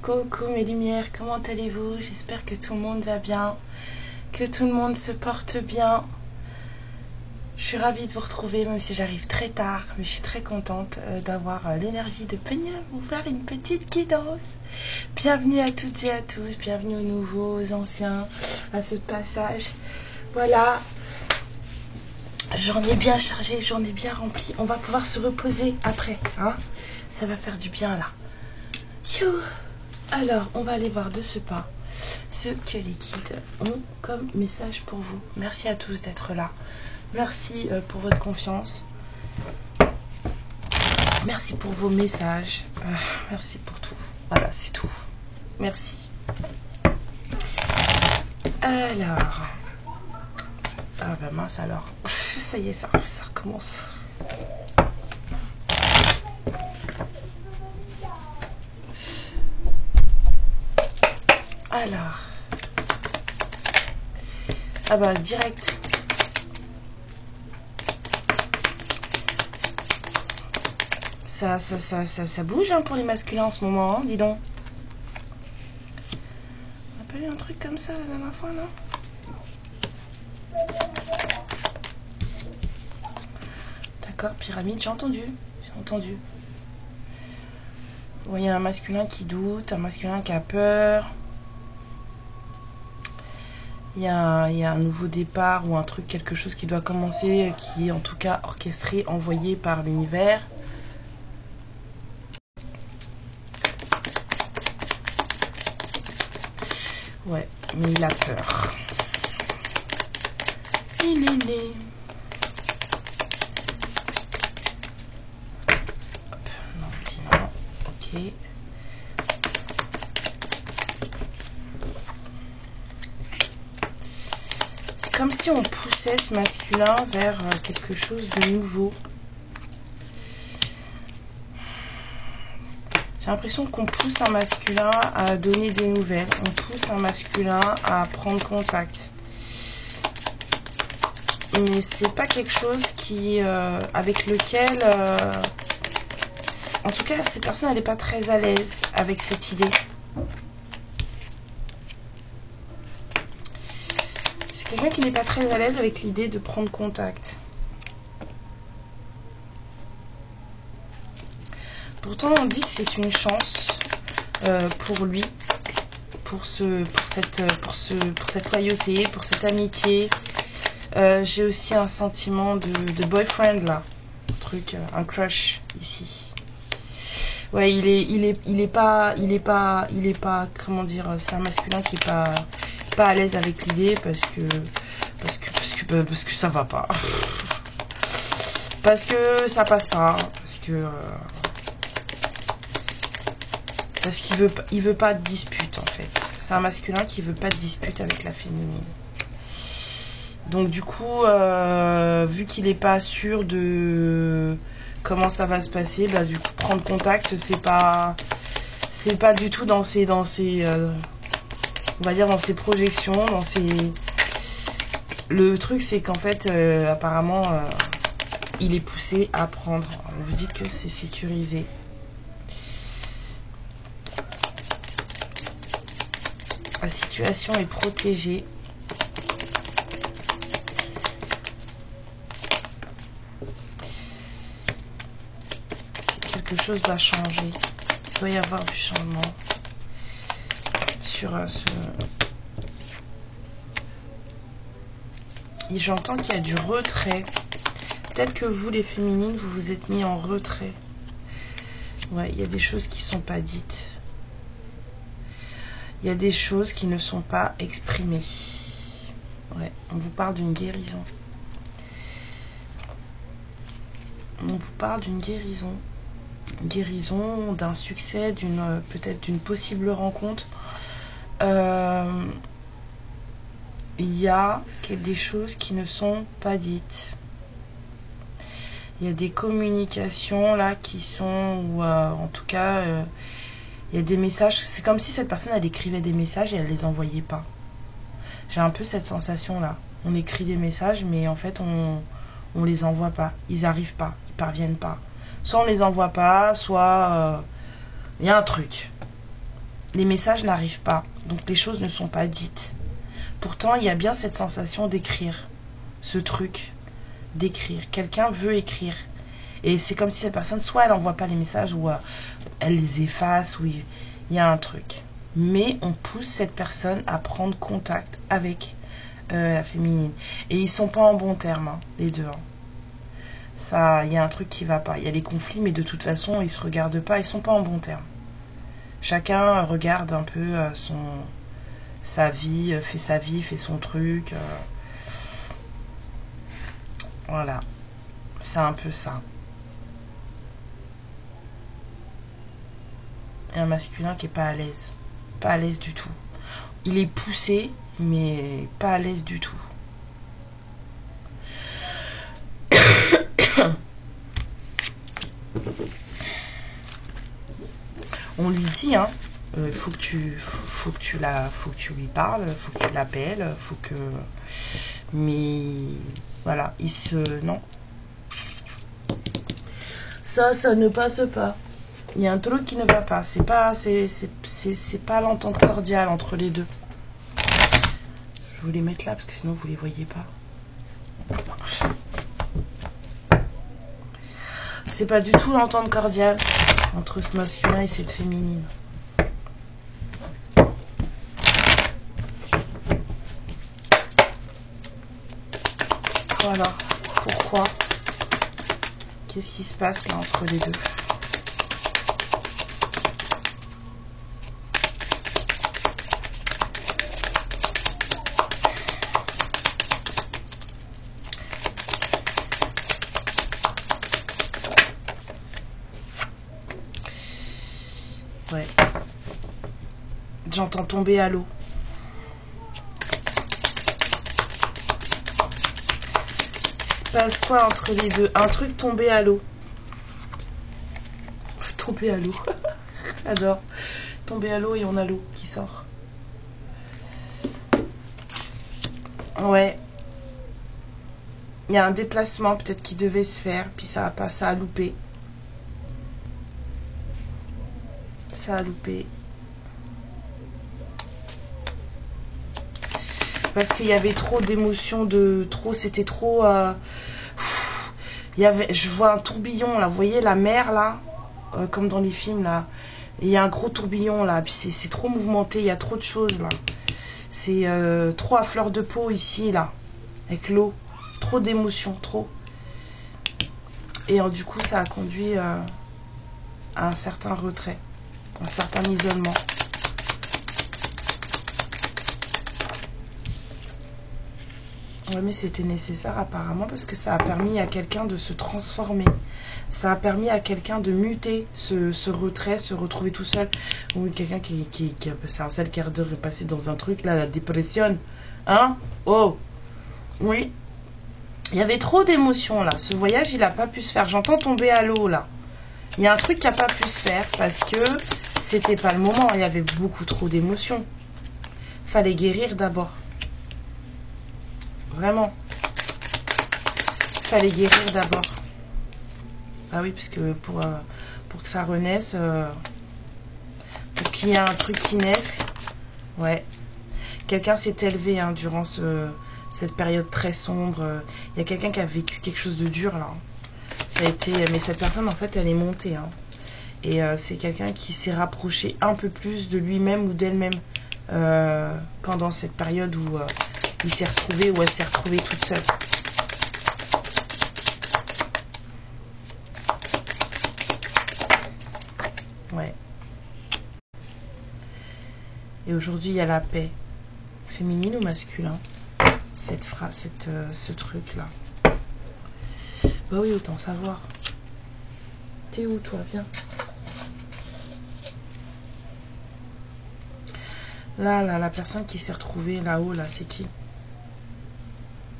Coucou mes lumières, comment allez-vous? J'espère que tout le monde va bien, que tout le monde se porte bien. Je suis ravie de vous retrouver, même si j'arrive très tard, mais je suis très contente d'avoir l'énergie de venir vous faire une petite guidance. Bienvenue à toutes et à tous, bienvenue aux nouveaux, aux anciens, à ce passage. Voilà, j'en ai bien chargé, j'en ai bien rempli. On va pouvoir se reposer après, hein? Ça va faire du bien là. Youh. Alors, on va aller voir de ce pas ce que les guides ont comme message pour vous. Merci à tous d'être là. Merci pour votre confiance. Merci pour vos messages. Merci pour tout. Voilà, c'est tout. Merci. Alors. Ah bah mince alors. Ça y est, ça recommence. Alors. Ah bah direct. Ça bouge hein, pour les masculins en ce moment, hein, dis donc. On n'a pas eu un truc comme ça la dernière fois, non? D'accord, pyramide, j'ai entendu. Vous voyez un masculin qui doute, un masculin qui a peur. Il y a un nouveau départ ou un truc, quelque chose qui doit commencer, qui est en tout cas orchestré, envoyé par l'univers. Ouais, mais il a peur. Il est né. Hop, non, dis non. Ok. C'est comme si on poussait ce masculin vers quelque chose de nouveau. J'ai l'impression qu'on pousse un masculin à donner des nouvelles. On pousse un masculin à prendre contact. Mais c'est pas quelque chose qui, avec lequel, en tout cas, cette personne elle n'est pas très à l'aise avec cette idée. C'est quelqu'un qui n'est pas très à l'aise avec l'idée de prendre contact. Pourtant, on dit que c'est une chance pour lui, pour cette loyauté, pour cette amitié. J'ai aussi un sentiment de boyfriend là, un crush ici. Ouais, il est pas, comment dire, c'est un masculin qui est pas à l'aise avec l'idée parce que ça va pas, parce que ça passe pas, parce qu'il veut pas de dispute en fait. C'est un masculin qui veut pas de dispute avec la féminine. Donc du coup, vu qu'il est pas sûr de comment ça va se passer, bah du coup prendre contact, c'est pas du tout dans ses on va dire dans ses projections, le truc c'est qu'en fait apparemment il est poussé à prendre. On vous dit que c'est sécurisé. La situation est protégée. Quelque chose doit changer. Il doit y avoir du changement sur ce... Et j'entends qu'il y a du retrait. Peut-être que vous, les féminines, vous vous êtes mis en retrait. Ouais, il y a des choses qui ne sont pas dites. Il y a des choses qui ne sont pas exprimées. Ouais, on vous parle d'une guérison. On vous parle d'une guérison. Une guérison, d'un succès, peut-être d'une possible rencontre. Il y a des choses qui ne sont pas dites. Il y a des communications là qui sont, ou en tout cas, il y a des messages. C'est comme si cette personne elle écrivait des messages et elle les envoyait pas. J'ai un peu cette sensation là. On écrit des messages, mais en fait on les envoie pas, ils arrivent pas, ils parviennent pas. Soit on les envoie pas, soit il y a un truc. Les messages n'arrivent pas, donc les choses ne sont pas dites. Pourtant, il y a bien cette sensation d'écrire, ce truc, d'écrire. Quelqu'un veut écrire. Et c'est comme si cette personne, soit elle n'envoie pas les messages, ou elle les efface, ou il y a un truc. Mais on pousse cette personne à prendre contact avec la féminine. Et ils sont pas en bon terme, hein, les deux. Hein. Ça, il y a un truc qui va pas. Il y a les conflits, mais de toute façon, ils se regardent pas, ils sont pas en bon terme. Chacun regarde un peu sa vie, fait son truc. Voilà. C'est un peu ça. Et un masculin qui est pas à l'aise. Pas à l'aise du tout. Il est poussé, mais pas à l'aise du tout. On lui dit, hein, faut que tu lui parles, faut que tu l'appelles, faut que, mais voilà, non, ça ne passe pas. Il y a un truc qui ne va pas. C'est pas l'entente cordiale entre les deux. Je vais les mettre là parce que sinon vous les voyez pas. C'est pas du tout l'entente cordiale entre ce masculin et cette féminine. Voilà. Pourquoi? Qu'est-ce qui se passe là entre les deux? Ouais. J'entends tomber à l'eau. Il se passe quoi entre les deux? Un truc tombé à l'eau. Tomber à l'eau. J'adore. Tomber à l'eau et on a l'eau qui sort. Ouais. Il y a un déplacement peut-être qui devait se faire, puis ça a pas, ça a loupé. Ça a loupé. Parce qu'il y avait trop d'émotions, c'était trop. Je vois un tourbillon là, vous voyez la mer là, comme dans les films là. Il y a un gros tourbillon là, puis c'est trop mouvementé, il y a trop de choses là. C'est trop à fleur de peau ici là, avec l'eau. Trop d'émotions, trop. Et du coup, ça a conduit à un certain retrait. Un certain isolement. Oui, mais c'était nécessaire apparemment parce que ça a permis à quelqu'un de se transformer. Ça a permis à quelqu'un de muter ce retrait, se retrouver tout seul. Ou quelqu'un qui a passé un seul quart d'heure et passé dans un truc, là, la dépression. Hein? Oh! Oui. Il y avait trop d'émotions là. Ce voyage, il n'a pas pu se faire. J'entends tomber à l'eau là. Il y a un truc qui n'a pas pu se faire parce que c'était pas le moment. Il y avait beaucoup trop d'émotions. Fallait guérir d'abord. Vraiment. Fallait guérir d'abord. Ah oui, parce que pour que ça renaisse, pour qu'il y ait un truc qui naisse, ouais. Quelqu'un s'est élevé hein, durant cette période très sombre. Il y a quelqu'un qui a vécu quelque chose de dur là. Ça a été, mais cette personne en fait elle est montée hein. Et c'est quelqu'un qui s'est rapproché un peu plus de lui-même ou d'elle-même pendant cette période où il s'est retrouvé ou elle s'est retrouvée toute seule. Ouais. Et aujourd'hui il y a la paix, féminine ou masculin, cette phrase, ce truc là. Bah oui, autant savoir. T'es où toi? Viens. Là, la personne qui s'est retrouvée là-haut, là, c'est qui?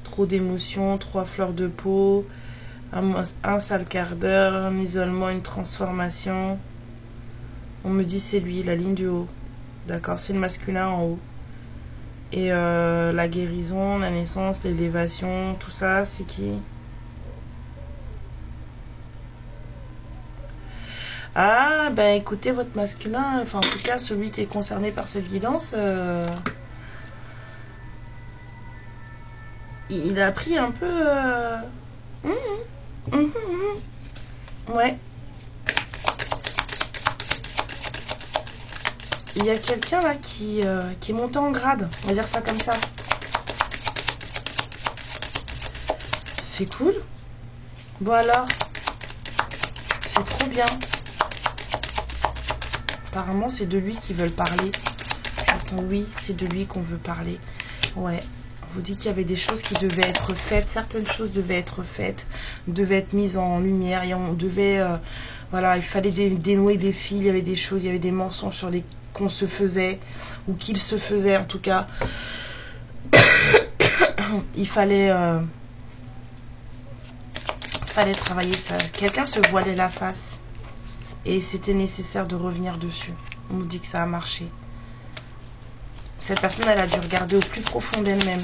Trop d'émotions, 3 fleurs de peau, un sale quart d'heure, un isolement, une transformation. On me dit c'est lui, la ligne du haut. D'accord, c'est le masculin en haut. Et la guérison, la naissance, l'élévation, tout ça, c'est qui? Ah, ben écoutez, votre masculin, enfin en tout cas celui qui est concerné par cette guidance, il a pris un peu... Ouais. Il y a quelqu'un là qui est monté en grade, on va dire ça comme ça. C'est cool. Bon alors, c'est trop bien. Apparemment c'est de lui qu'ils veulent parler. J'entends oui, c'est de lui qu'on veut parler. Ouais. On vous dit qu'il y avait des choses qui devaient être faites, certaines choses devaient être faites, devaient être mises en lumière et on devait, voilà, il fallait dénouer des fils, il y avait des choses, il y avait des mensonges sur les qu'on se faisait ou qu'il se faisait en tout cas. Il fallait travailler ça. Quelqu'un se voilait la face et c'était nécessaire de revenir dessus. On nous dit que ça a marché. Cette personne, elle a dû regarder au plus profond d'elle-même,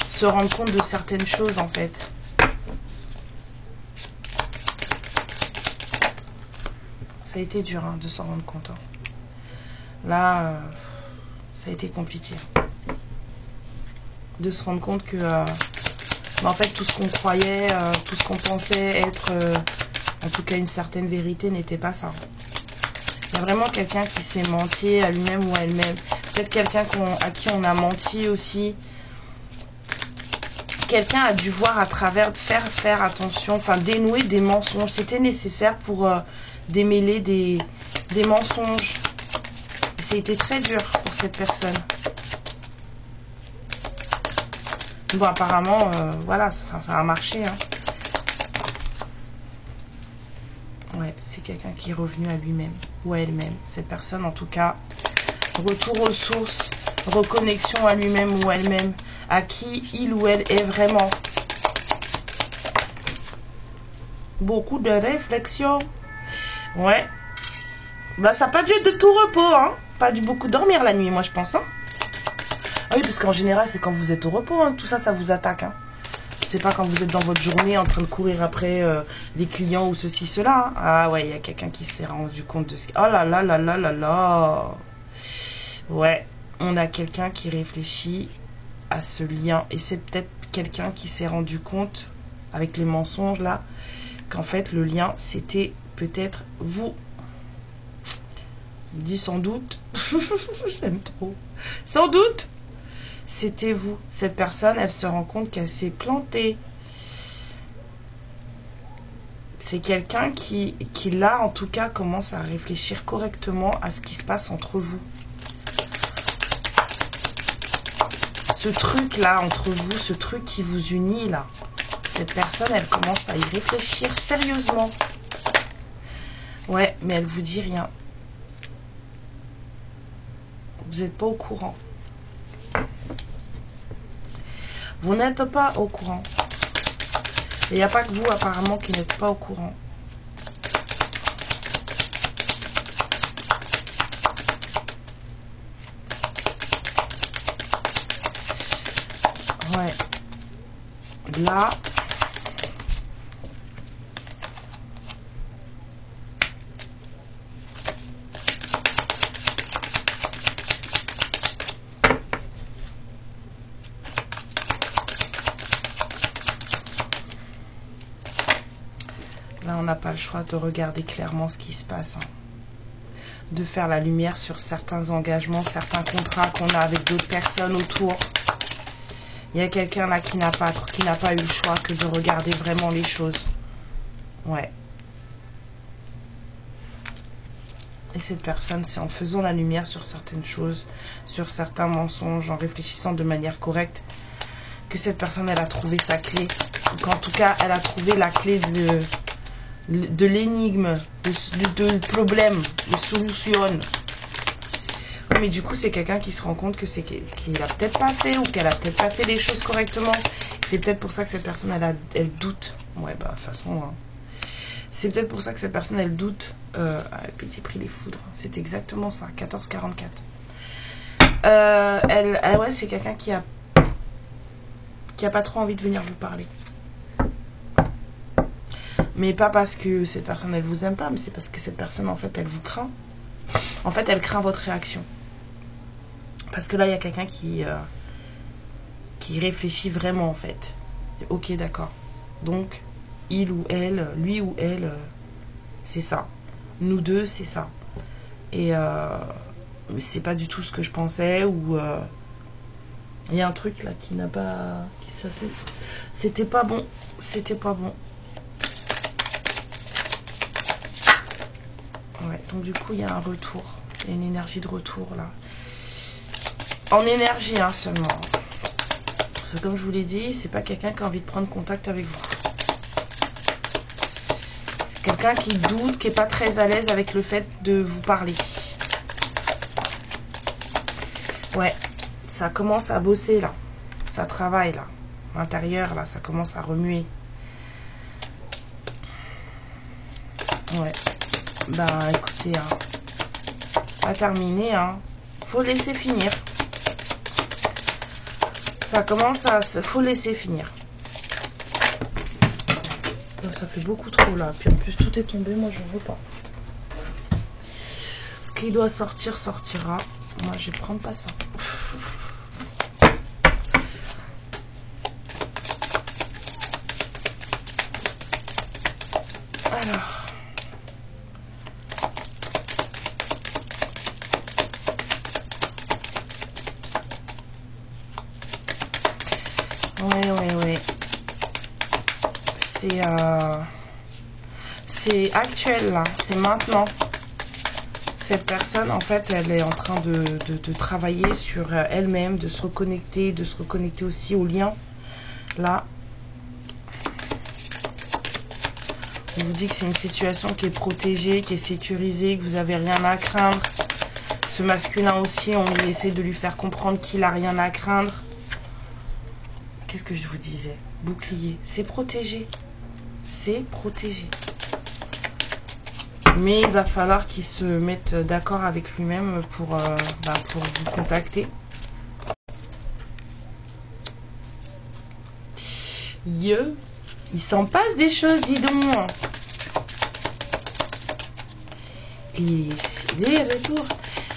se rendre compte de certaines choses en fait. Ça a été dur de s'en rendre compte. Là, ça a été compliqué. De se rendre compte que, en fait, tout ce qu'on croyait, tout ce qu'on pensait être, en tout cas une certaine vérité, n'était pas ça. Il y a vraiment quelqu'un qui s'est menti à lui-même ou à elle-même. Peut-être quelqu'un à qui on a menti aussi. Quelqu'un a dû voir à travers, faire attention, enfin dénouer des mensonges. C'était nécessaire pour démêler des mensonges. C'était très dur pour cette personne. Bon, apparemment, voilà, ça a marché. Ouais, c'est quelqu'un qui est revenu à lui-même ou à elle-même. Cette personne, en tout cas, retour aux sources, reconnexion à lui-même ou à elle-même, à qui il ou elle est vraiment. Beaucoup de réflexion. Ouais. Bah, ça n'a pas dû être de tout repos, Pas dû beaucoup dormir la nuit, moi, je pense, Ah oui, parce qu'en général, c'est quand vous êtes au repos, tout ça, ça vous attaque, C'est pas quand vous êtes dans votre journée en train de courir après les clients ou ceci, cela. Ah ouais, il y a quelqu'un qui s'est rendu compte de ce... Oh là là là là là là. Ouais, on a quelqu'un qui réfléchit à ce lien. Et c'est peut-être quelqu'un qui s'est rendu compte, avec les mensonges là, qu'en fait, le lien, c'était peut-être vous. Je dis sans doute. J'aime trop. Sans doute. C'était vous. Cette personne, elle se rend compte qu'elle s'est plantée. C'est quelqu'un qui là, en tout cas, commence à réfléchir correctement à ce qui se passe entre vous. Ce truc-là, entre vous, ce truc qui vous unit, là. Cette personne, elle commence à y réfléchir sérieusement. Ouais, mais elle vous dit rien. Vous n'êtes pas au courant. Vous n'êtes pas au courant. Et il n'y a pas que vous, apparemment, qui n'êtes pas au courant. Ouais. Là... Là, on n'a pas le choix de regarder clairement ce qui se passe. De faire la lumière sur certains engagements, certains contrats qu'on a avec d'autres personnes autour. Il y a quelqu'un là qui n'a pas eu le choix que de regarder vraiment les choses. Ouais. Et cette personne, c'est en faisant la lumière sur certaines choses, sur certains mensonges, en réfléchissant de manière correcte, que cette personne, elle a trouvé sa clé. Ou qu'en tout cas, elle a trouvé la clé de l'énigme, de problème, de solution. Oui, mais du coup, c'est quelqu'un qui se rend compte que qu'il a peut-être pas fait ou qu'elle a peut-être pas fait les choses correctement. C'est peut-être pour ça que cette personne, elle doute. Ouais, bah, de toute façon, c'est peut-être pour ça que cette personne, elle doute. Petit prix les foudres. C'est exactement ça, 14,44. Ouais, c'est quelqu'un qui a pas trop envie de venir vous parler. Mais pas parce que cette personne, elle vous aime pas, mais c'est parce que cette personne, en fait, elle vous craint. En fait, elle craint votre réaction. Parce que là, il y a quelqu'un qui réfléchit vraiment, en fait. Ok, d'accord. Donc, il ou elle, lui ou elle, c'est ça. Nous deux, c'est ça. Et c'est pas du tout ce que je pensais. Ou il y a un truc là qui n'a pas... C'était pas bon. C'était pas bon. Ouais, donc du coup, il y a un retour. Il y a une énergie de retour là. En énergie, hein, seulement. Parce que comme je vous l'ai dit, c'est pas quelqu'un qui a envie de prendre contact avec vous. C'est quelqu'un qui doute, qui est pas très à l'aise avec le fait de vous parler. Ouais, ça commence à bosser là. Ça travaille là. À l'intérieur là, ça commence à remuer. Ouais. Ben écoutez, hein, pas terminé, hein. Faut laisser finir. Ça commence à... Faut laisser finir. Ça fait beaucoup trop là. Puis en plus tout est tombé, moi j'en veux pas. Ce qui doit sortir, sortira. Moi je vais prendre pas ça. Alors. Oui. C'est actuel là, c'est maintenant. Cette personne, en fait, elle est en train de travailler sur elle-même, de se reconnecter aussi au lien. Là, on vous dit que c'est une situation qui est protégée, qui est sécurisée, que vous n'avez rien à craindre. Ce masculin aussi, on essaie de lui faire comprendre qu'il n'a rien à craindre. Qu'est-ce que je vous disais? Bouclier, c'est protégé. C'est protégé. Mais il va falloir qu'il se mette d'accord avec lui-même pour vous contacter. Il s'en passe des choses, dis donc. Et les retours.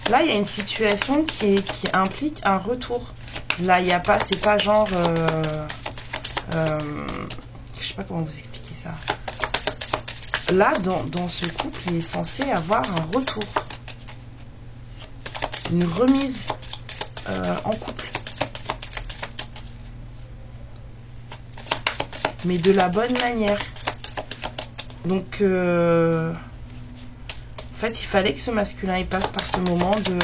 Là, il y a une situation qui implique un retour. Là, il n'y a pas, c'est pas genre... je sais pas comment vous expliquer ça. Là, dans ce couple, il est censé avoir un retour. Une remise en couple. Mais de la bonne manière. Donc, en fait, il fallait que ce masculin il passe par ce moment de...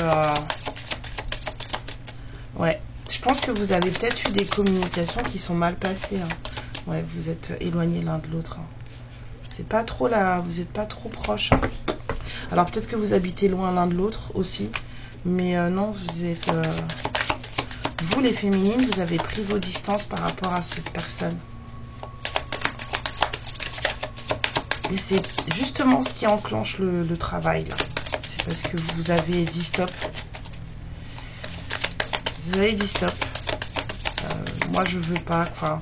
ouais. Je pense que vous avez peut-être eu des communications qui sont mal passées. Hein. Ouais, vous êtes éloignés l'un de l'autre. Hein. C'est pas trop là, vous n'êtes pas trop proches. Hein. Alors peut-être que vous habitez loin l'un de l'autre aussi, mais non, vous êtes... vous les féminines, vous avez pris vos distances par rapport à cette personne. Et c'est justement ce qui enclenche le travail là. C'est parce que vous avez dit stop. Vous avez dit stop. Moi je veux pas. Enfin,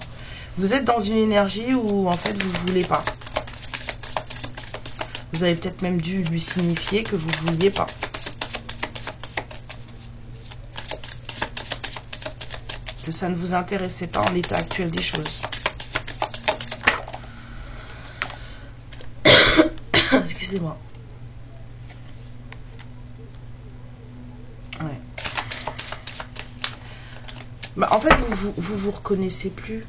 vous êtes dans une énergie où en fait vous voulez pas. Vous avez peut-être même dû lui signifier que vous vouliez pas. Que ça ne vous intéressait pas en l'état actuel des choses. Excusez-moi. Ouais. Bah, en fait, vous reconnaissez plus.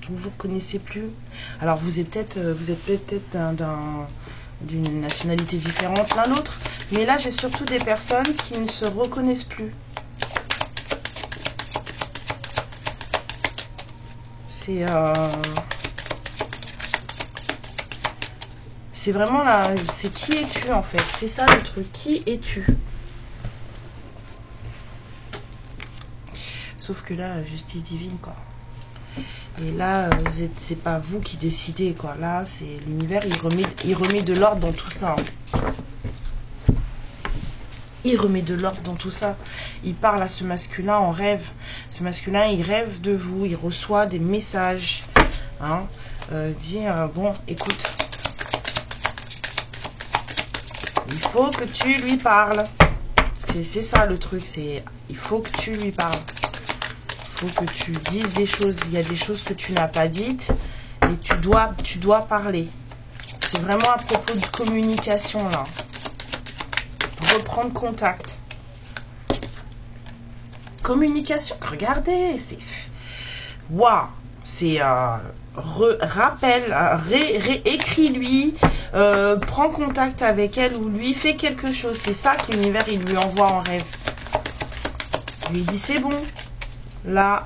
Vous vous reconnaissez plus. Alors, vous êtes peut-être d'une nationalité différente l'un l'autre. Mais là, j'ai surtout des personnes qui ne se reconnaissent plus. C'est vraiment là, c'est qui es-tu en fait? C'est ça le truc, qui es-tu? Sauf que là, justice divine quoi. Et là, c'est pas vous qui décidez quoi. Là, c'est l'univers, il remet de l'ordre dans tout ça. Hein. Il remet de l'ordre dans tout ça. Il parle à ce masculin en rêve. Ce masculin, il rêve de vous, il reçoit des messages Hein, dit bon, écoute, il faut que tu lui parles. C'est ça le truc, c'est il faut que tu lui parles. Il faut que tu dises des choses. Il y a des choses que tu n'as pas dites et tu dois parler. C'est vraiment à propos de communication là. Reprendre contact. Communication. Regardez, c'est waouh, c'est rappelle, écris-lui, prends contact avec elle ou lui, fais quelque chose. C'est ça que l'univers il lui envoie en rêve. Il lui dit c'est bon. Là,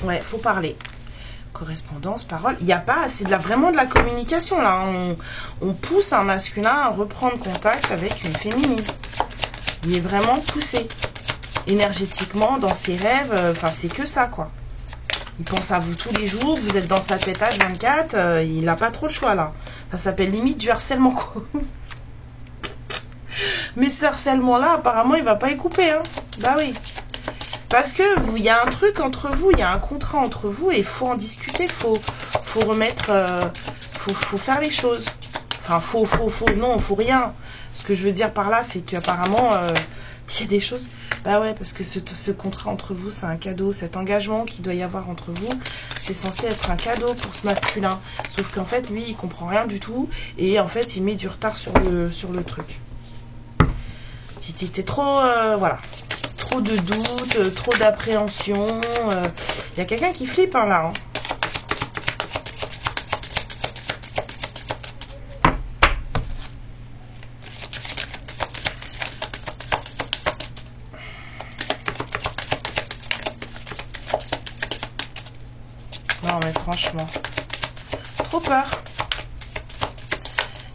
ouais, faut parler. Correspondance, parole. Il n'y a pas, c'est vraiment de la communication là. On pousse un masculin à reprendre contact avec une féminine. Il est vraiment poussé énergétiquement dans ses rêves. Enfin, c'est que ça quoi. Il pense à vous tous les jours. Vous êtes dans sa tête H24. Il n'a pas trop le choix là. Ça s'appelle limite du harcèlement quoi. Mais ce harcèlement-là, apparemment, il va pas y couper. Hein. Bah oui. Parce que il y a un truc entre vous, il y a un contrat entre vous et il faut en discuter. Faut remettre, faut faire les choses. Enfin, non, faut rien. Ce que je veux dire par là, c'est qu'apparemment, il y a des choses. Bah ouais, parce que ce contrat entre vous, c'est un cadeau. Cet engagement qu'il doit y avoir entre vous, c'est censé être un cadeau pour ce masculin. Sauf qu'en fait, lui, il comprend rien du tout et en fait, il met du retard sur le truc. T'es trop, voilà, trop de doutes, trop d'appréhension. Il y a quelqu'un qui flippe hein, là. Hein. Non mais franchement, trop peur.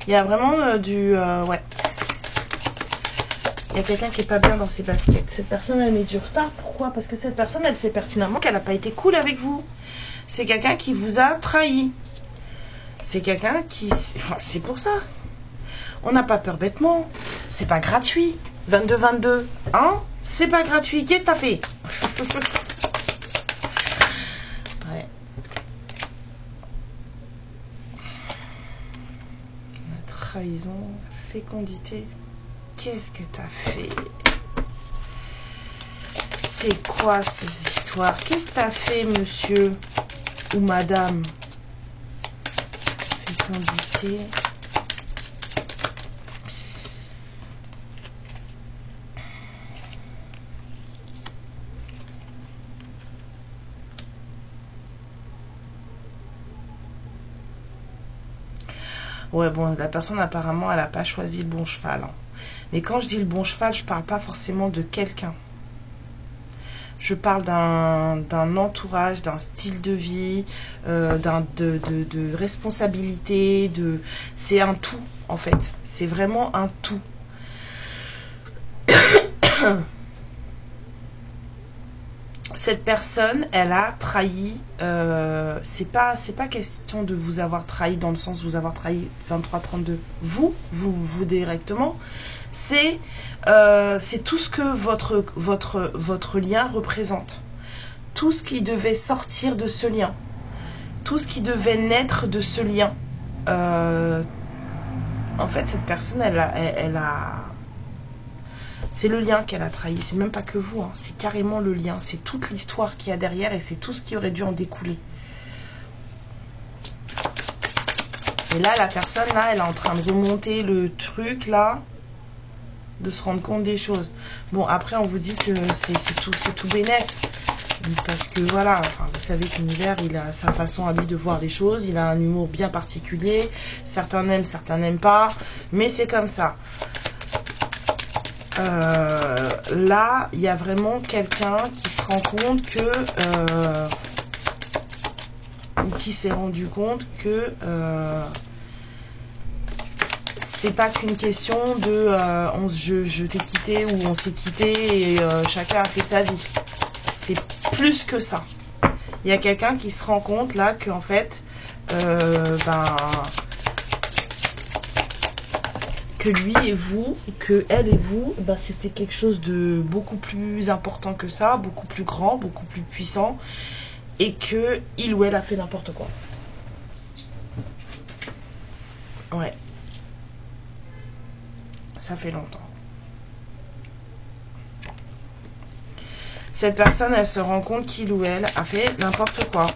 Il y a vraiment ouais. Il y a quelqu'un qui est pas bien dans ses baskets. Cette personne, elle met du retard. Pourquoi? Parce que cette personne, elle sait pertinemment qu'elle n'a pas été cool avec vous. C'est quelqu'un qui vous a trahi. C'est quelqu'un qui... Enfin, c'est pour ça. On n'a pas peur bêtement. C'est pas gratuit. 22-22. Hein? C'est pas gratuit. Qu'est-ce que t'as fait? Ouais. La trahison, la fécondité... Qu'est-ce que t'as fait? C'est quoi ces histoires? Qu'est-ce que t'as fait, monsieur ou madame? Fécondité. Ouais, bon, la personne, apparemment, elle n'a pas choisi le bon cheval. Hein. Mais quand je dis le bon cheval, je parle pas forcément de quelqu'un. Je parle d'un entourage, d'un style de vie, de responsabilité. C'est un tout, en fait. C'est vraiment un tout. Cette personne, elle a trahi. C'est pas question de vous avoir trahi dans le sens de vous avoir trahi 23-32. Vous directement. C'est tout ce que votre lien représente. Tout ce qui devait sortir de ce lien. Tout ce qui devait naître de ce lien. En fait, cette personne, elle a c'est le lien qu'elle a trahi. C'est même pas que vous, hein. C'est carrément le lien. C'est toute l'histoire qu'il y a derrière et c'est tout ce qui aurait dû en découler. Et là, la personne, là, elle est en train de remonter le truc, là, de se rendre compte des choses. Bon, après, on vous dit que c'est tout bénef. Parce que, voilà, enfin, vous savez que l'univers, il a sa façon à lui de voir les choses. Il a un humour bien particulier. Certains aiment, certains n'aiment pas. Mais c'est comme ça. Là, il y a vraiment quelqu'un qui se rend compte que... ou qui s'est rendu compte que... c'est pas qu'une question de je t'ai quitté ou on s'est quitté et chacun a fait sa vie. C'est plus que ça. Il y a quelqu'un qui se rend compte là qu'en fait que que lui et vous, que elle et vous, bah, c'était quelque chose de beaucoup plus important que ça, beaucoup plus grand, beaucoup plus puissant, et que il ou elle a fait n'importe quoi. Ouais. Ça fait longtemps. Cette personne, elle se rend compte qu'il ou elle a fait n'importe quoi.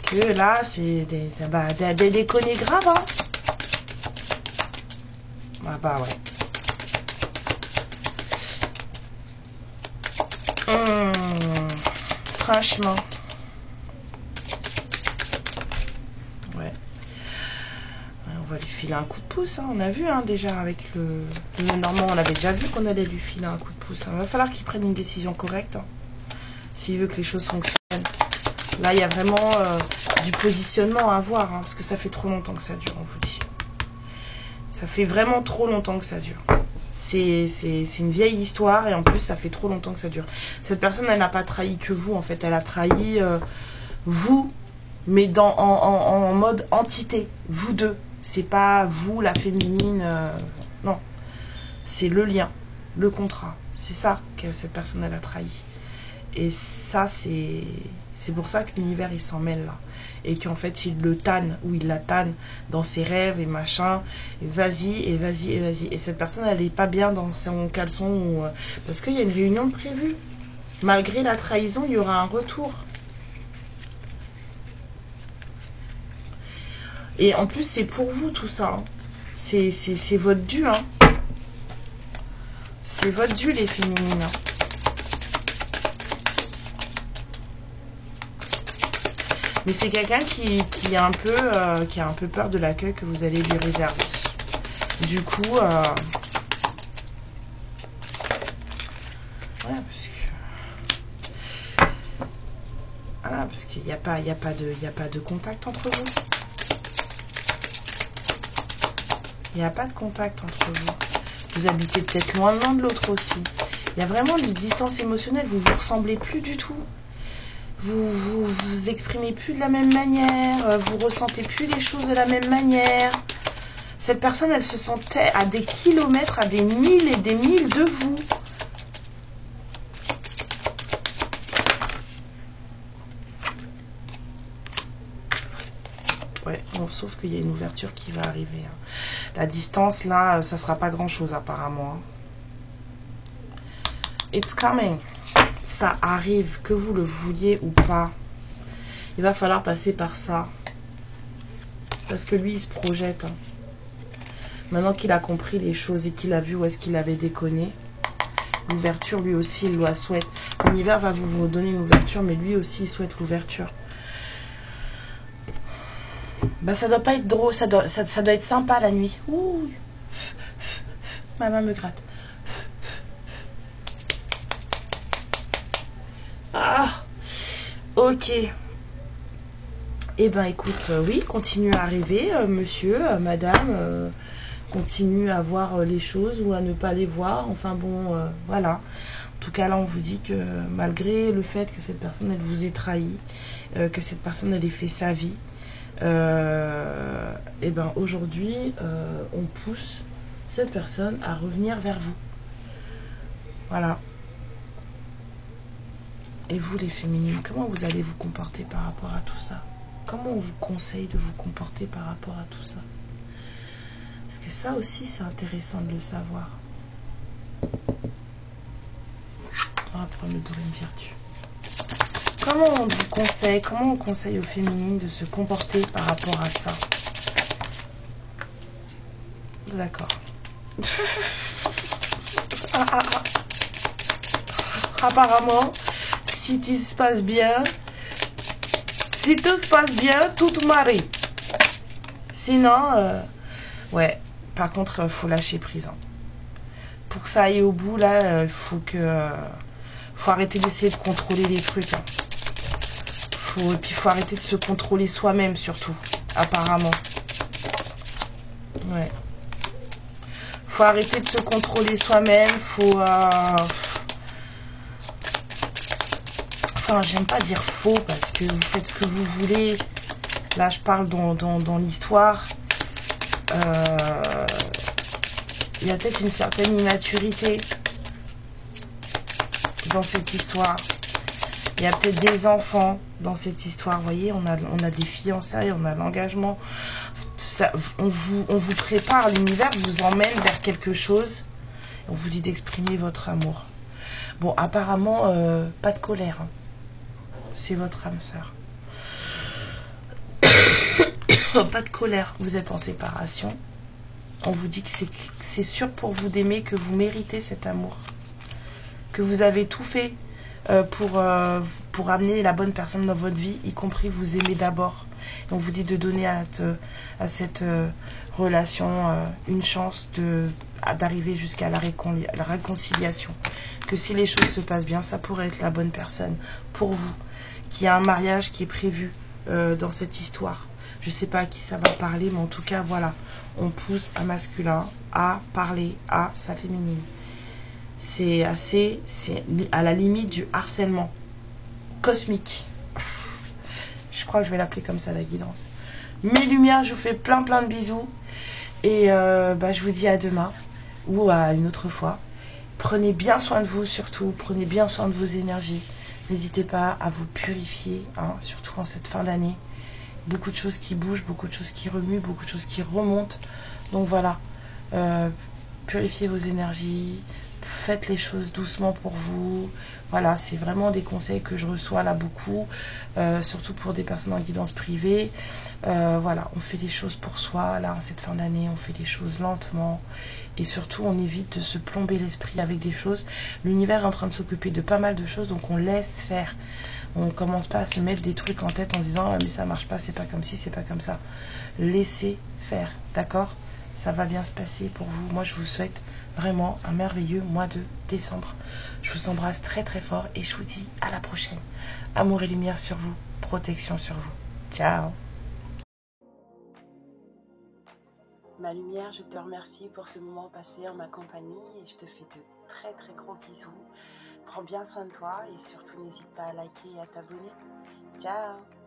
Que là, c'est des déconner graves, hein. Ah bah ouais. Franchement. Ouais. On va lui filer un coup de pouce, hein. On a vu, hein, déjà avec le Normand, on avait déjà vu qu'on allait lui filer un coup de pouce, hein. Il va falloir qu'il prenne une décision correcte, hein, s'il veut que les choses fonctionnent. Là, il y a vraiment du positionnement à avoir, hein, parce que ça fait trop longtemps que ça dure, on vous dit. Ça fait vraiment trop longtemps que ça dure. C'est une vieille histoire et en plus, ça fait trop longtemps que ça dure. Cette personne, elle n'a pas trahi que vous, en fait. Elle a trahi vous, mais en mode entité. Vous deux. C'est pas vous, la féminine. Non. C'est le lien, le contrat. C'est ça que cette personne, elle a trahi. Et ça, c'est pour ça que l'univers, il s'en mêle là. Et qu'en fait, il le tanne, ou il la tanne dans ses rêves et machin. Et vas-y, et vas-y, et vas-y. Et cette personne, elle n'est pas bien dans son caleçon. Parce qu'il y a une réunion de prévue. Malgré la trahison, il y aura un retour. Et en plus, c'est pour vous tout ça. Hein. C'est votre dû. Hein. C'est votre dû, les féminines. Hein. Mais c'est quelqu'un qui a un peu peur de l'accueil que vous allez lui réserver. Du coup, ouais, parce qu'il n'y a pas de contact entre vous. Il n'y a pas de contact entre vous. Vous habitez peut-être loin l'un de l'autre aussi. Il y a vraiment une distance émotionnelle. Vous vous ressemblez plus du tout. Vous exprimez plus de la même manière, vous ressentez plus les choses de la même manière. Cette personne, elle se sentait à des kilomètres, à des milles et des milles de vous. Ouais, sauf qu'il y a une ouverture qui va arriver. Hein. La distance, là, ça sera pas grand-chose apparemment. Hein. It's coming. Ça arrive, que vous le vouliez ou pas. Il va falloir passer par ça. Parce que lui, il se projette. Hein. Maintenant qu'il a compris les choses et qu'il a vu où est-ce qu'il avait déconné, l'ouverture, lui aussi, il la souhaite. L'univers va vous donner une ouverture, mais lui aussi, il souhaite l'ouverture. Bah, ça doit pas être drôle, ça doit être sympa la nuit. Ouh, ma main me gratte. Ah, ok. Eh ben, écoute, oui, continue à rêver, monsieur, madame, continue à voir les choses ou à ne pas les voir. Enfin bon, voilà. En tout cas, là, on vous dit que malgré le fait que cette personne, elle vous ait trahi, que cette personne, elle ait fait sa vie, eh ben, aujourd'hui, on pousse cette personne à revenir vers vous. Voilà. Et vous, les féminines, comment vous allez vous comporter par rapport à tout ça? Comment on vous conseille de vous comporter par rapport à tout ça? Parce que ça aussi, c'est intéressant de le savoir. On va prendre le Dorine Virtue. Comment on vous conseille, comment on conseille aux féminines de se comporter par rapport à ça? D'accord. Apparemment, si tout se passe bien, tout marie. Sinon, ouais, par contre, faut lâcher prise. Hein. Pour que ça aille au bout, là, faut arrêter d'essayer de contrôler les trucs. Hein. Et puis, faut arrêter de se contrôler soi-même, surtout, apparemment. Ouais. Faut arrêter de se contrôler soi-même, Enfin, j'aime pas dire faux parce que vous faites ce que vous voulez. Là, je parle dans l'histoire. il y a peut-être une certaine immaturité dans cette histoire. Il y a peut-être des enfants dans cette histoire. Vous voyez, on a des fiançailles, on a l'engagement. On vous prépare, l'univers vous emmène vers quelque chose. On vous dit d'exprimer votre amour. Bon, apparemment, pas de colère. Hein. C'est votre âme sœur. Pas de colère. Vous êtes en séparation. On vous dit que c'est sûr pour vous d'aimer, que vous méritez cet amour. Que vous avez tout fait pour amener la bonne personne dans votre vie, y compris vous aimer d'abord. On vous dit de donner à cette relation une chance d'arriver jusqu'à la réconciliation. Que si les choses se passent bien, ça pourrait être la bonne personne pour vous. Qu'il y a un mariage qui est prévu dans cette histoire. Je ne sais pas à qui ça va parler, mais en tout cas, voilà. On pousse un masculin à parler à sa féminine. C'est à la limite du harcèlement cosmique. Je crois que je vais l'appeler comme ça, la guidance. Mes lumières, je vous fais plein de bisous. Et je vous dis à demain ou à une autre fois. Prenez bien soin de vous, surtout. Prenez bien soin de vos énergies. N'hésitez pas à vous purifier, hein, surtout en cette fin d'année. Beaucoup de choses qui bougent, beaucoup de choses qui remuent, beaucoup de choses qui remontent. Donc voilà, purifiez vos énergies, faites les choses doucement pour vous. Voilà, c'est vraiment des conseils que je reçois là beaucoup, surtout pour des personnes en guidance privée. Voilà, on fait les choses pour soi, là en cette fin d'année, on fait les choses lentement. Et surtout, on évite de se plomber l'esprit avec des choses. L'univers est en train de s'occuper de pas mal de choses, donc on laisse faire. On ne commence pas à se mettre des trucs en tête en se disant mais ça marche pas, c'est pas comme ci, c'est pas comme ça. Laissez faire, d'accord? Ça va bien se passer pour vous. Moi, je vous souhaite vraiment un merveilleux mois de décembre. Je vous embrasse très fort et je vous dis à la prochaine. Amour et lumière sur vous, protection sur vous. Ciao. Ma lumière, je te remercie pour ce moment passé en ma compagnie et je te fais de très gros bisous. Prends bien soin de toi et surtout n'hésite pas à liker et à t'abonner. Ciao!